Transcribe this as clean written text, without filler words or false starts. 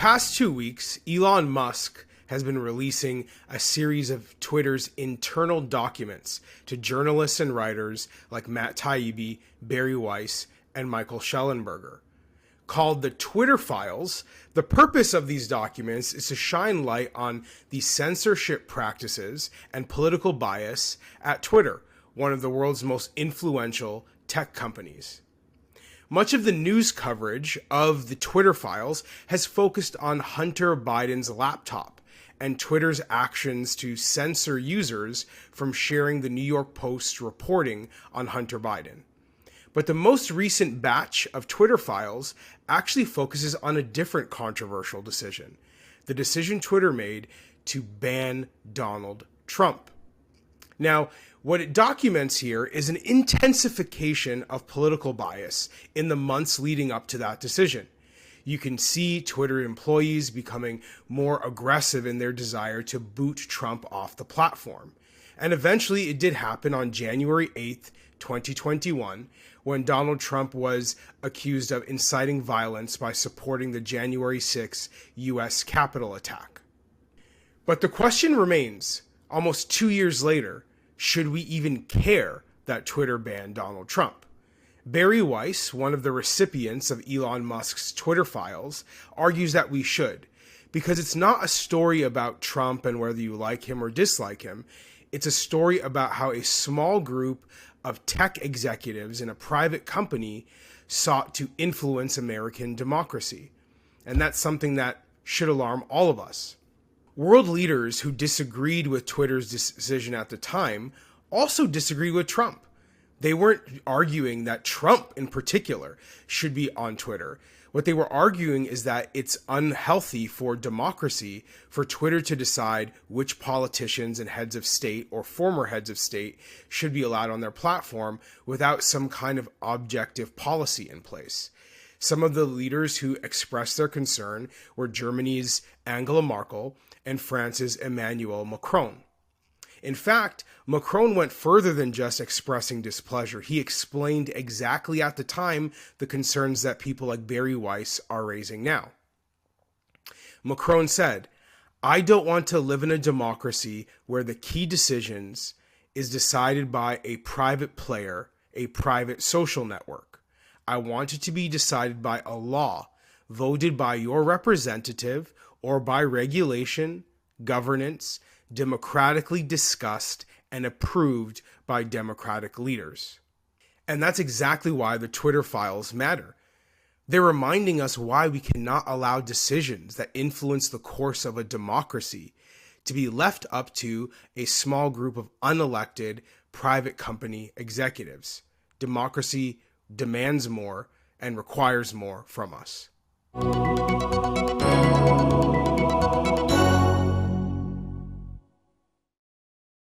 past 2 weeks, Elon Musk has been releasing a series of Twitter's internal documents to journalists and writers like Matt Taibbi, Bari Weiss, and Michael Shellenberger. Called the Twitter Files, the purpose of these documents is to shine light on the censorship practices and political bias at Twitter, one of the world's most influential tech companies. Much of the news coverage of the Twitter Files has focused on Hunter Biden's laptop and Twitter's actions to censor users from sharing the New York Post's reporting on Hunter Biden. But the most recent batch of Twitter Files actually focuses on a different controversial decision, the decision Twitter made to ban Donald Trump. Now, what it documents here is an intensification of political bias in the months leading up to that decision. You can see Twitter employees becoming more aggressive in their desire to boot Trump off the platform. And eventually it did happen on January 8th, 2021, when Donald Trump was accused of inciting violence by supporting the January 6th U.S. Capitol attack. But the question remains, almost 2 years later, should we even care that Twitter banned Donald Trump? Bari Weiss, one of the recipients of Elon Musk's Twitter Files, argues that we should, because it's not a story about Trump and whether you like him or dislike him. It's a story about how a small group of tech executives in a private company sought to influence American democracy. And that's something that should alarm all of us. World leaders who disagreed with Twitter's decision at the time also disagreed with Trump. They weren't arguing that Trump in particular should be on Twitter. What they were arguing is that it's unhealthy for democracy for Twitter to decide which politicians and heads of state or former heads of state should be allowed on their platform without some kind of objective policy in place. Some of the leaders who expressed their concern were Germany's Angela Merkel and France's Emmanuel Macron. In fact, Macron went further than just expressing displeasure. He explained exactly at the time the concerns that people like Bari Weiss are raising now. Macron said, "I don't want to live in a democracy where the key decisions is decided by a private player, a private social network. I want it to be decided by a law voted by your representative or by regulation, governance, democratically discussed and approved by democratic leaders." And that's exactly why the Twitter Files matter. They're reminding us why we cannot allow decisions that influence the course of a democracy to be left up to a small group of unelected private company executives. Democracy demands more and requires more from us.